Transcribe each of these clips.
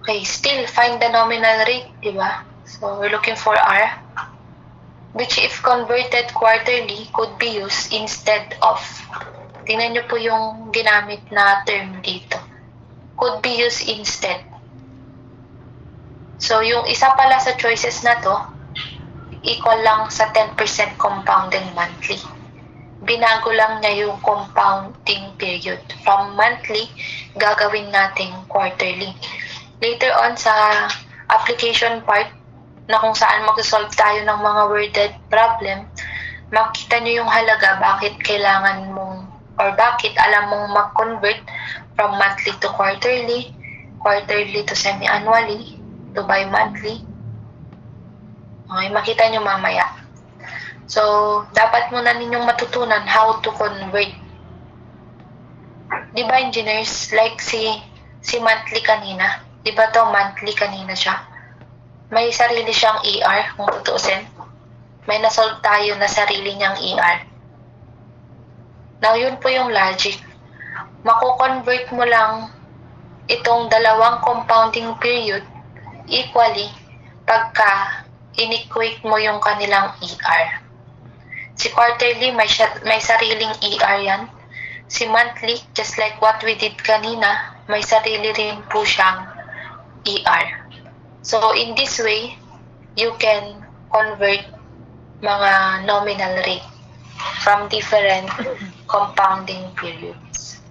Okay, still find the nominal rate, di ba? So we're looking for R, which if converted quarterly could be used instead of, tingnan nyo po yung ginamit na term dito, could be used instead. So yung isa pala sa choices na to, equal lang sa 10% compounding monthly. Binago lang niya yung compounding period. From monthly, gagawin natin quarterly. Later on sa application part, na kung saan mag-solve tayo ng mga worded problem, makita nyo yung halaga bakit kailangan mong or bakit alam mong mag-convert from monthly to quarterly, quarterly to semi-annually, to bi-monthly. Okay, makita nyo mamaya. So, dapat muna ninyong matutunan how to convert. Di ba, engineers, like si monthly kanina, di ba to monthly kanina siya? May sarili siyang ER, kung tutuusin. May nasolve tayo na sarili niyang ER. Now, yun po yung logic. Mako-convert mo lang itong dalawang compounding period equally pagka in-equate mo yung kanilang ER. Si quarterly, may sariling ER yan. Si monthly, just like what we did kanina, may sarili rin po siyang ER. So, in this way, you can convert mga nominal rate from different compounding periods.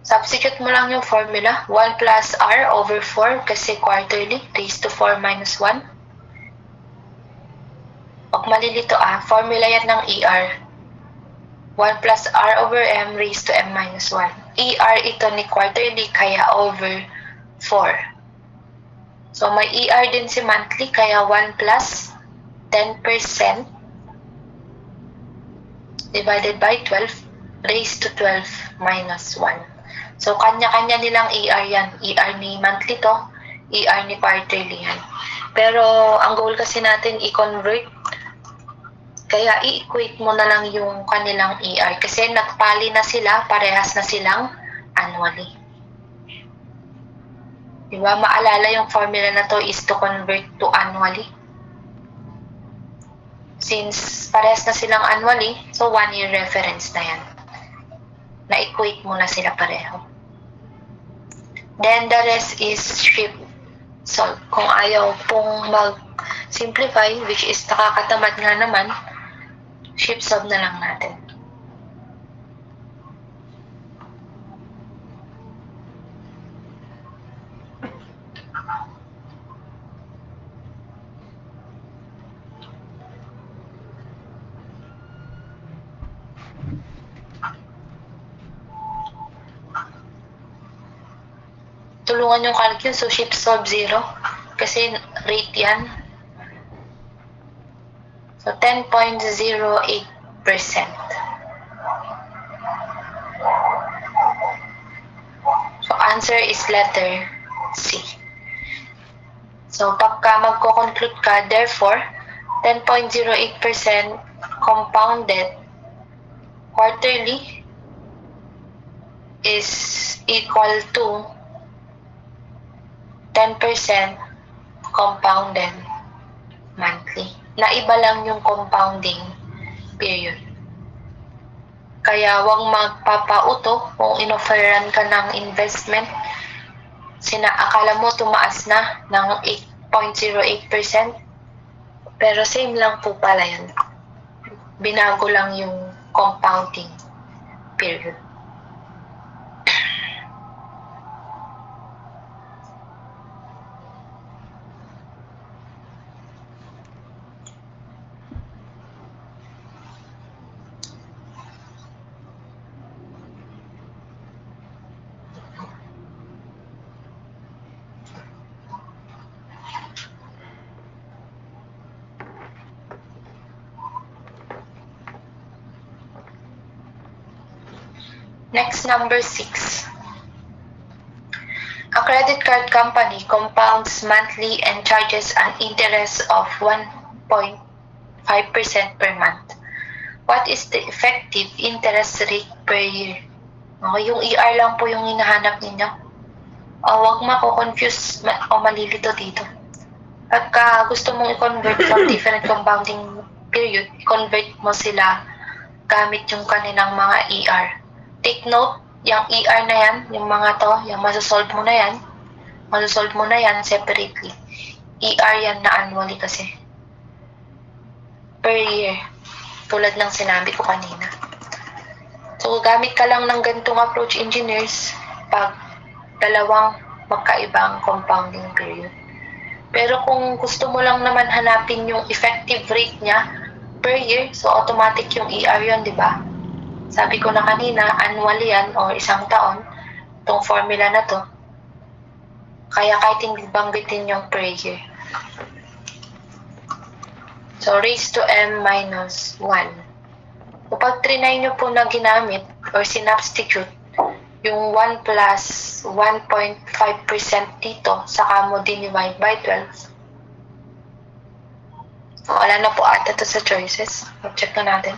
Substitute mo lang yung formula, 1 plus R over 4 kasi quarterly, raised to 4 minus 1. Pag malilito formula yan ng ER. 1 plus R over M raised to M minus 1. ER ito ni quarterly kaya over 4. So may ER din si monthly kaya 1 plus 10% divided by 12 raised to 12 minus 1. So kanya-kanya nilang ER yan. ER ni monthly to, ER ni quarterly yan. Pero ang goal kasi natin i-convert, kaya i-equate mo na lang yung kanilang ER kasi nagpali na sila, parehas na silang annually. Diba? Maalala yung formula na to is to convert to annually. Since parehas na silang annually, so 1 year reference na yan. Na-equate mo na sila pareho. Then the rest is shift solve. Kung ayaw pong mag-simplify, which is nakakatamad nga naman, shift solve na lang natin. Tulungan yung calculus, so shift solve 0 kasi rate yan. So 10.08%. So answer is letter C. So pagka magko-conclude ka, therefore 10.08% compounded quarterly is equal to 10% compounded monthly. Naiba lang yung compounding period. Kaya huwag magpapauto kung inofferan ka ng investment. Akala mo tumaas na ng 8.08%. Pero same lang po pala yun. Binago lang yung compounding period. Next, number 6. A credit card company compounds monthly and charges an interest of 1.5% per month. What is the effective interest rate per year? Okay, yung ER lang po yung hinahanap ninyo. Huwag mako-confuse o malilito dito. Pagka gusto mong i-convert from different compounding period, i-convert mo sila gamit yung kanilang mga ER. Take note, yung ER na yan, yung mga to, yung masasolve mo na yan separately. ER yan na annually kasi. Per year. Tulad ng sinabi ko kanina. So, gamit ka lang ng ganitong approach, engineers, pag dalawang magkaibang compounding period. Pero kung gusto mo lang naman hanapin yung effective rate niya per year, so automatic yung ER yun, di ba? Sabi ko na kanina, annual yan o isang taon, itong formula na to. Kaya kahit hindi banggitin yung per year. So, raised to m minus 1. Kapag trinay nyo po na ginamit or sinubstitute, yung 1 plus 1.5% dito, saka mo din-divide by 12. So, wala na po ata to sa choices. Check na natin.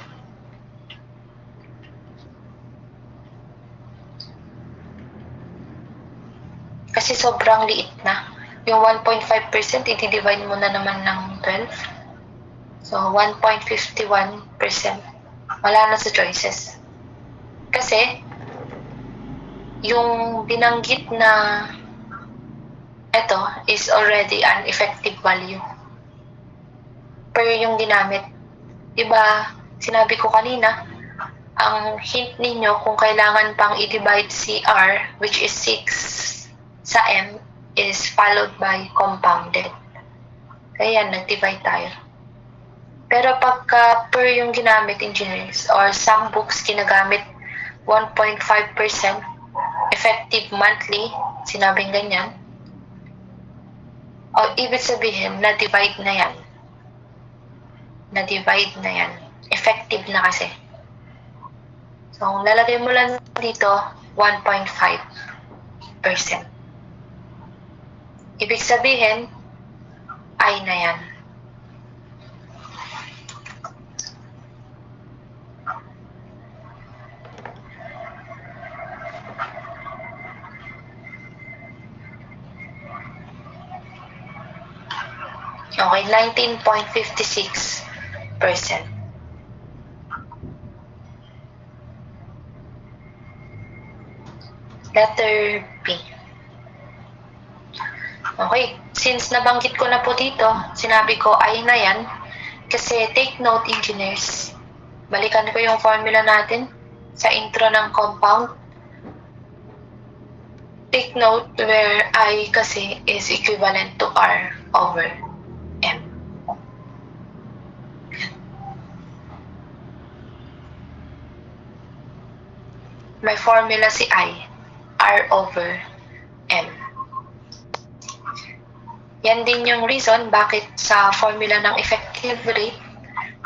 Kasi sobrang liit na. Yung 1.5%, i-divide mo na naman ng 12. So, 1.51%. Wala na sa choices. Kasi, yung binanggit na ito is already an effective value per yung ginamit. Diba, sinabi ko kanina, ang hint ninyo kung kailangan pang i-divide CR, which is 6 sa M, is followed by compounded. Kaya yan, nag-divide tayo. Pero pagka per yung ginamit, engineers, or some books ginagamit 1.5% effective monthly, sinabing ganyan, o ibig sabihin, na-divide na yan. Na-divide na yan. Effective na kasi. So, lalagay mo lang dito, 1.5%. Ibig sabihin, ay na yan. Okay, 19.56%. Letter B. Okay, since nabanggit ko na po dito, sinabi ko ay na yan, kasi take note, engineers. Balikan ko yung formula natin sa intro ng compound. Take note where I kasi is equivalent to R over M. May formula si I, R over M. Yan din yung reason bakit sa formula ng effective rate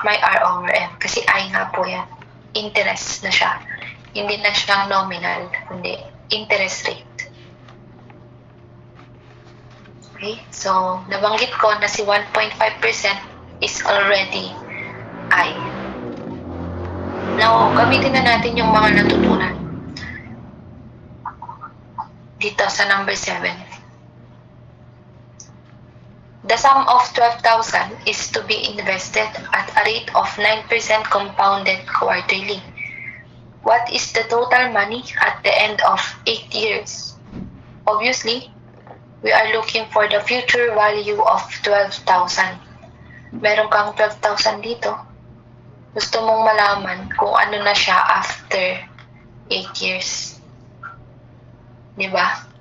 may R over M. Kasi I nga po yan. Interest na siya. Hindi na siya nominal, kundi interest rate. Okay, so nabanggit ko na si 1.5% is already I. Now, gamitin na natin yung mga natutunan dito sa number 7. The sum of 12,000 is to be invested at a rate of 9% compounded quarterly. What is the total money at the end of 8 years? Obviously, we are looking for the future value of 12,000. Meron kang 12,000 dito. Gusto mong malaman kung ano na siya after 8 years. Diba?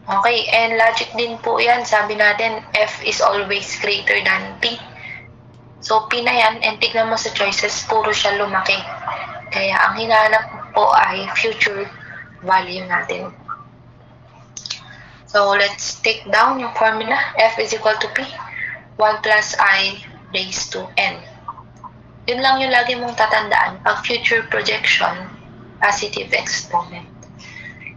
Okay, and logic din po yan. Sabi natin, F is always greater than P. So, P na yan, and tignan mo sa choices, puro siya lumaki. Kaya ang hinahanap po ay future value natin. So, let's take down yung formula. F is equal to P. 1 plus I raised to N. Yun lang yung lagi mong tatandaan pag future projection, positive exponent.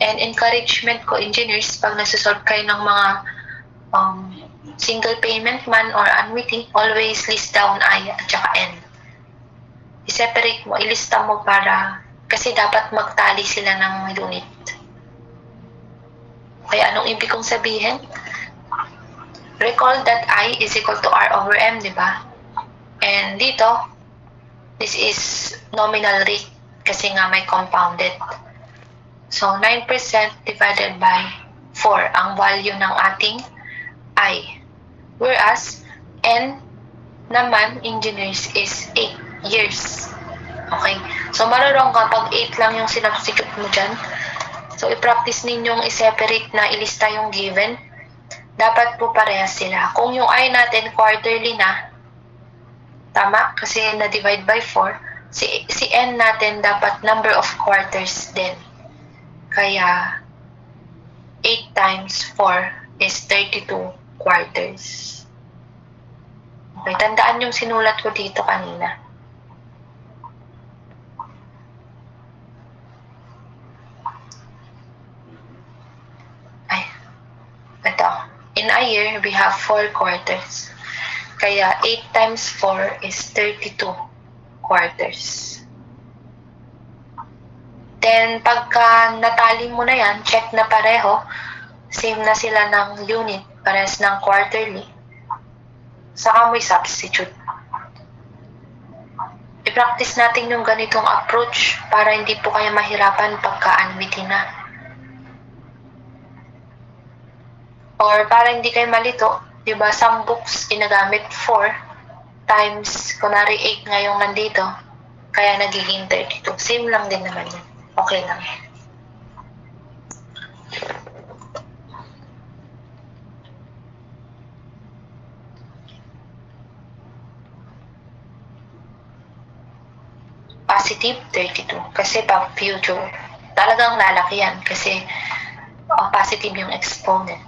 And encouragement ko, engineers, pag nagsasolve kayo ng mga single payment man or annuity, always list down I at saka N. I-separate mo, ilista mo para Kasi dapat magtali sila ng unit. Kaya anong ibig kong sabihin? Recall that I is equal to R over M, di ba? And dito, this is nominal rate kasi nga may compounded. So, 9% divided by 4 ang value ng ating I. Whereas, N naman, engineers, is 8 years. Okay? So, marunong kapag 8 lang yung sinubstitute mo dyan. So, i-practice ninyong i-separate na ilista yung given. Dapat po parehas sila. Kung yung I natin quarterly na, tama, kasi na-divide by 4, si N natin dapat number of quarters din. Kaya, 8 times 4 is 32 quarters. Okay, tandaan yung sinulat ko dito kanina. Ito. In a year, we have 4 quarters. Kaya 8 times 4 is 32 quarters. Then, pagka natali mo na yan, check na pareho, same na sila ng unit, parehas ng quarterly, saka mo i-substitute. I-practice natin yung ganitong approach para hindi po kayo mahirapan pagka-annuity na. Or para hindi kayo malito, di ba, some books ginagamit 4 times, kunwari 8 ngayong nandito, kaya nagiging 32. Same lang din naman yun. Okay lang. Positive 32. Kasi pag future, talagang lalaki yan kasi positive yung exponent.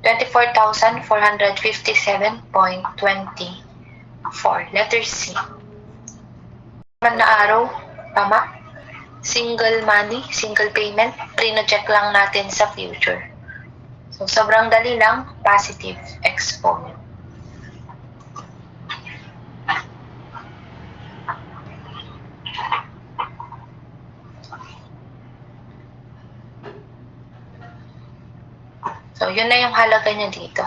24,457.24. Letter C. Man na araw, tama? Single money, single payment, pre-check lang natin sa future. So, sobrang dali lang, positive exponent. So, yun na yung halaga niya dito.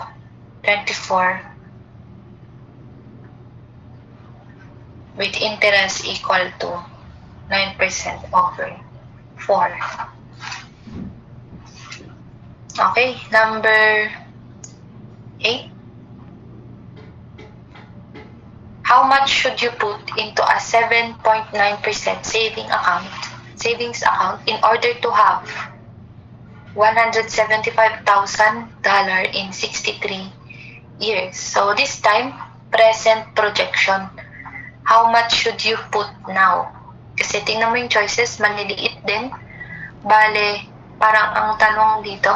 24 with interest equal to 9% over 4. Okay, number 8. How much should you put into a 7.9% savings account in order to have $175,000 in 63 years? So this time, present projection. How much should you put now? Kasi tingnan mo yung choices, maliliit din. Bale, parang ang tanong dito,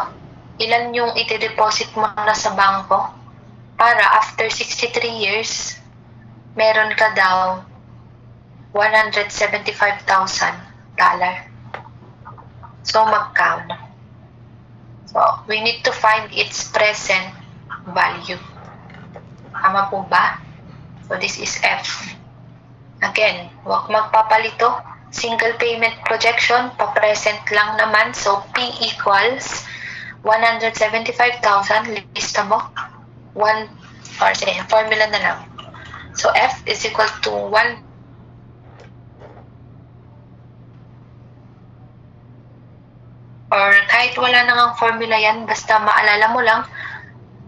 ilan yung iti-deposit mo na sa bangko para after 63 years, meron ka daw $175,000. So, magkano? So, we need to find its present value. Tama po ba? So, this is F. Again, huwag magpapalito. Single payment projection, pa-present lang naman. So, P equals 175,000. Lista mo. Formula na lang. So, F is equal to 1. Or kahit wala nang formula yan, basta maalala mo lang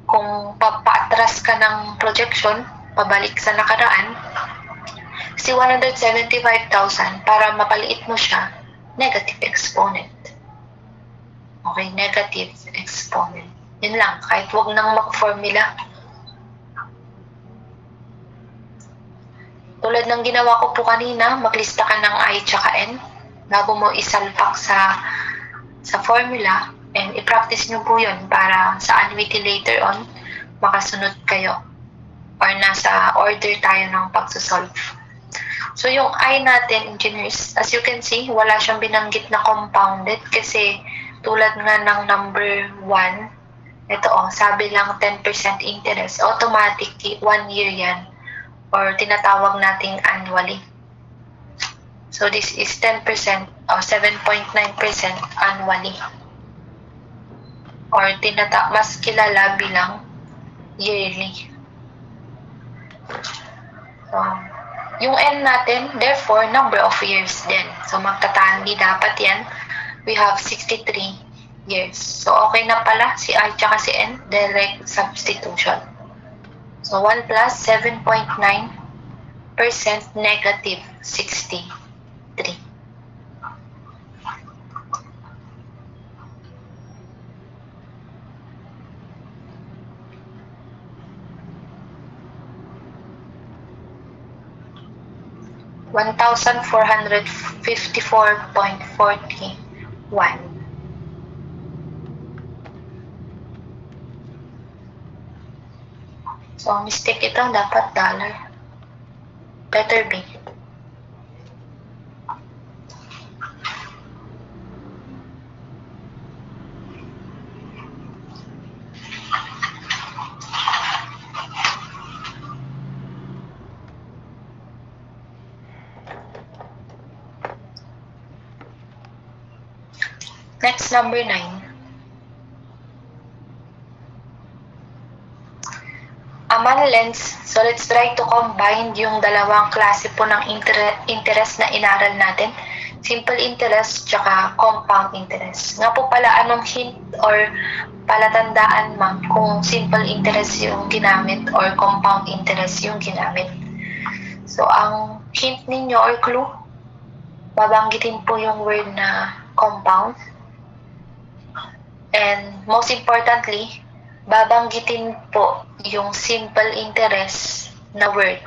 kung papaatras ka ng projection, pabalik sa nakaraan, si 175,000, para mapaliit mo siya, negative exponent. Okay, negative exponent. Yun lang, kahit wag nang mag-formula. Tulad ng ginawa ko po kanina, maglista ka ng I tsaka N bago mo isalpak sa formula, and i-practice nyo po yun para sa annuity later on, makasunod kayo or nasa order tayo ng pagsasolve. So, yung I natin, engineers, as you can see, wala siyang binanggit na compounded kasi tulad nga ng number 1, ito sabi lang 10% interest, automatic 1 year yan or tinatawag nating annually. So this is 10% or 7.9% annually. Or mas kilala bilang yearly. So, yung N natin, therefore, number of years din. So magtatali dapat yan. We have 63 years. So okay na pala si I tsaka si N, direct substitution. So 1 plus 7.9% negative 63. $1,454.41. So, mistake ito, dapat dollar. Better be. Next, number 9. Aman lens. So, let's try to combine yung dalawang klase po ng interest na inaral natin. Simple interest tsaka compound interest. Nga po pala, anong hint or palatandaan ma'am kung simple interest yung ginamit or compound interest yung ginamit? So, ang hint ninyo or clue, babanggitin po yung word na compound. And most importantly, babanggitin po yung simple interest na word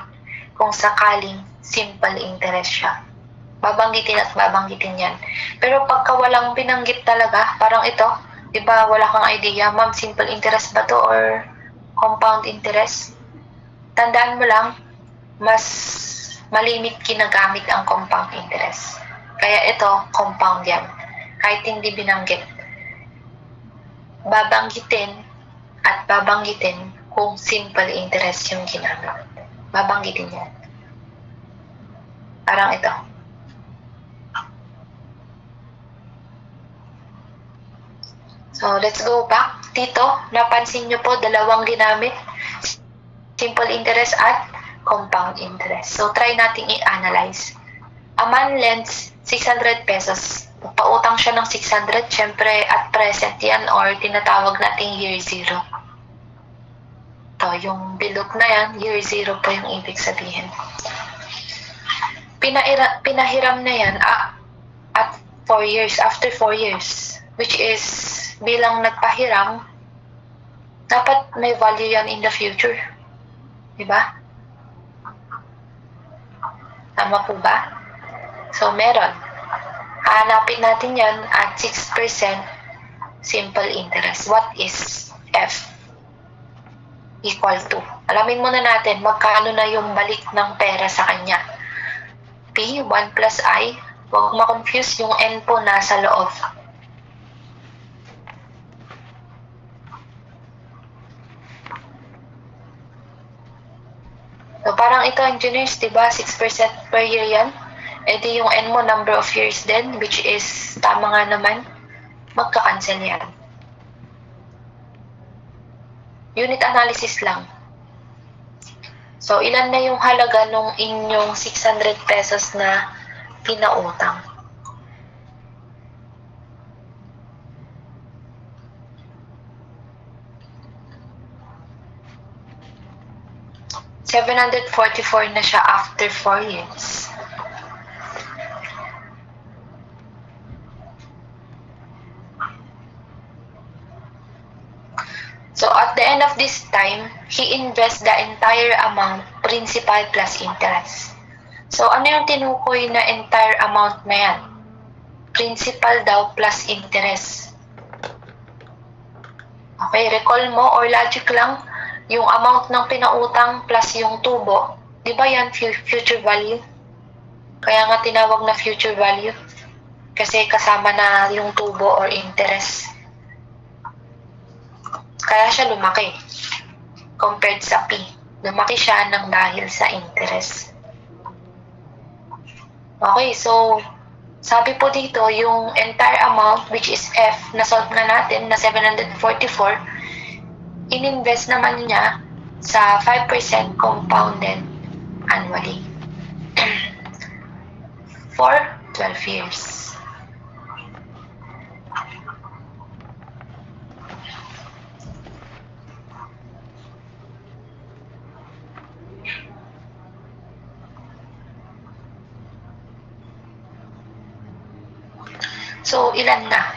kung sakaling simple interest siya. Babanggitin at babanggitin yan. Pero pagka walang binanggit talaga, parang ito, di ba wala kang idea, ma'am, simple interest ba to or compound interest? Tandaan mo lang, mas malimit ginagamit ang compound interest. Kaya ito, compound yan. Kahit hindi binanggit. Babanggitin at babanggitin kung simple interest yung ginamit. Babanggitin yan. Parang ito. So, let's go back. Dito, napansin nyo po, dalawang ginamit. Simple interest at compound interest. So, try nating i-analyze. A man lends 600 pesos. Pautang siya ng 600, syempre at present yan or tinatawag nating year zero. Ito, yung bilog na yan, year zero po yung ibig sabihin. Pinahiram na yan at 4 years, after 4 years, which is bilang nagpahiram, dapat may value yan in the future. Diba? Tama po ba? So, meron. Hanapin natin yan at 6% simple interest. What is F? Equal to. Alamin muna natin magkano na yung balik ng pera sa kanya. P, 1 plus I. Huwag ma-confuse yung N po nasa loob. So, parang ito, engineers, diba? 6% per year yan. E di yung N mo, number of years din, which is, tama nga naman, magka-cancel yan. Unit analysis lang. So, ilan na yung halaga nung inyong 600 pesos na pinautang? $744 na siya after 4 years. So, at the end of this time, he invests the entire amount, principal plus interest. So, ano yung tinukoy na entire amount na yan? Principal daw plus interest. Okay, recall mo or logic lang, yung amount ng pinautang plus yung tubo, di ba yan future value? Kaya nga tinawag na future value. Kasi kasama na yung tubo or interest. Kaya siya lumaki compared sa P. Lumaki siya ng dahil sa interest. Okay, so sabi po dito, yung entire amount which is F na solve na natin na 744, ininvest naman niya sa 5% compounded annually for 12 years. So, ilan na?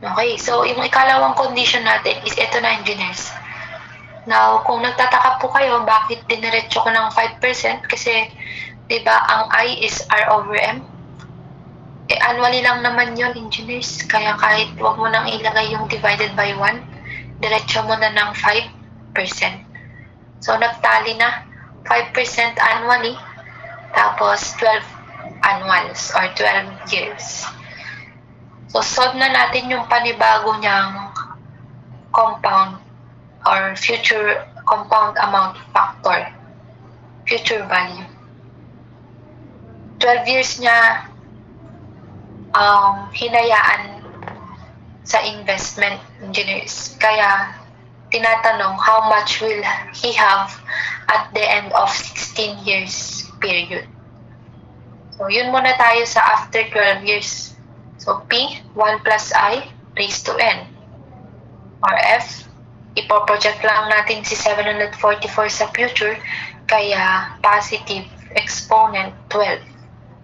Okay, so yung ikalawang condition natin is ito na, engineers. Now, kung nagtataka po kayo, bakit diniretso ko ng 5%? Kasi, di ba, ang I is R over M. Annually lang naman yun, engineers. Kaya kahit wag mo nang ilagay yung divided by 1, diretso mo na ng 5%. So, nagtali na 5% annually, tapos 12 annuals or 12 years. So, solve na natin yung panibago niyang compound or future compound amount factor, future value. 12 years niya hinayaan sa investment, engineers. Kaya, tinatanong how much will he have at the end of 16 years period. So, yun muna tayo sa after 12 years. So, P, 1 plus I raised to N. Or F, ipoproject lang natin si 744 sa future, kaya positive exponent 12.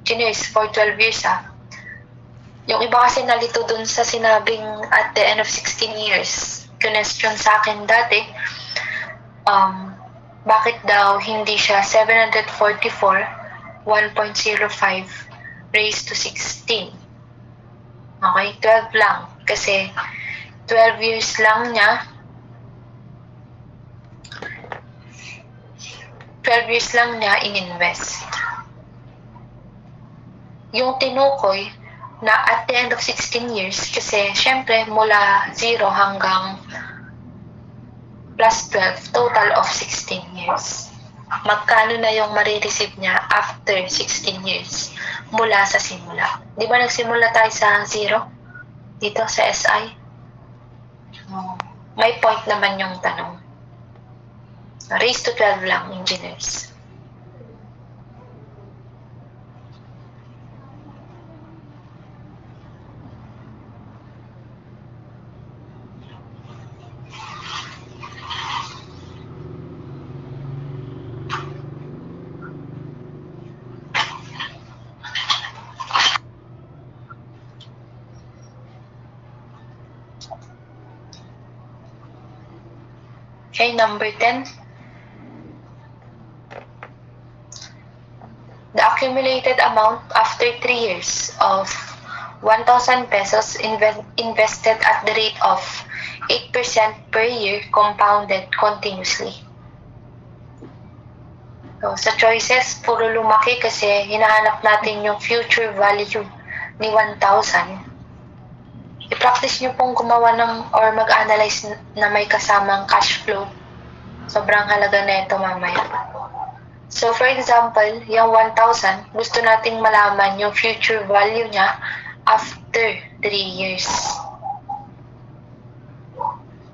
Engineers, for 12 years Yung iba kasi nalito dun sa sinabing at the end of 16 years. Question sa akin dati, bakit daw hindi siya 744, 1.05 raised to 16? Okay, 12 lang. Kasi 12 years lang niya. 12 years lang niya in-invest. Yung tinukoy na at the end of 16 years, kasi syempre mula 0 hanggang plus 12, total of 16 years. Magkano na yung marireceive niya after 16 years mula sa simula? Di ba nagsimula tayo sa 0 dito sa SI? May point naman yung tanong. Raised to 12 lang, engineers. Okay, number 10. The accumulated amount after 3 years of 1,000 pesos invested at the rate of 8% per year compounded continuously. So, sa choices, puro lumaki kasi hinahanap natin yung future value ni 1,000. I-practice nyo pong gumawa ng or mag-analyze na may kasamang cash flow. Sobrang halaga na ito mamaya. So, for example, yung 1,000, gusto nating malaman yung future value niya after 3 years.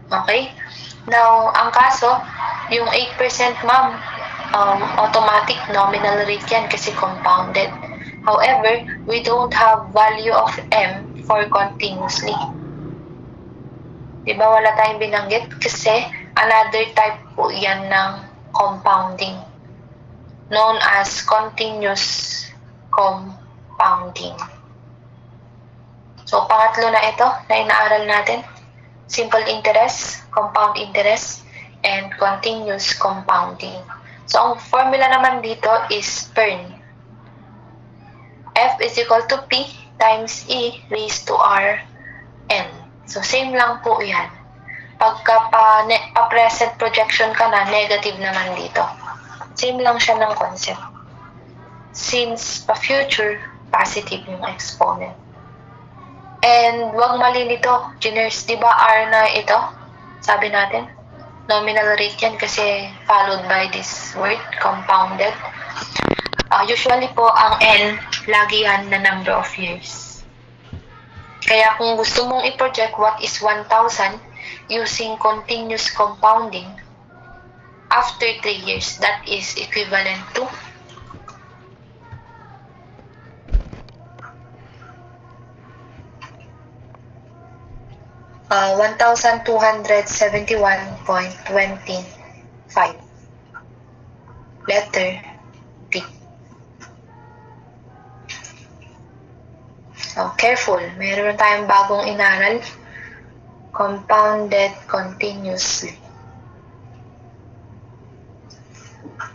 Okay? Now, ang kaso, yung 8% ma'am, automatic nominal rate yan kasi compounded. However, we don't have value of M for continuously. Diba wala tayong binanggit? Kasi another type po yan ng compounding known as continuous compounding. So, pangatlo na ito na inaaral natin. Simple interest, compound interest, and continuous compounding. So, ang formula naman dito is PERN. F is equal to P times E raised to R N. So, same lang po yan. Pagka pa-present projection ka na, negative naman dito. Same lang siya ng concept. Since pa-future, positive yung exponent. And wag mali nito, Juniors, di ba R na ito? Sabi natin, nominal rate yan kasi followed by this word, compounded. Usually po, ang N, lagi yan na number of years. Kaya kung gusto mong i-project what is 1,000 using continuous compounding, after 3 years, that is equivalent to 1,271.25. Letter B. So, careful. Meron tayong bagong inaral. Compounded continuously.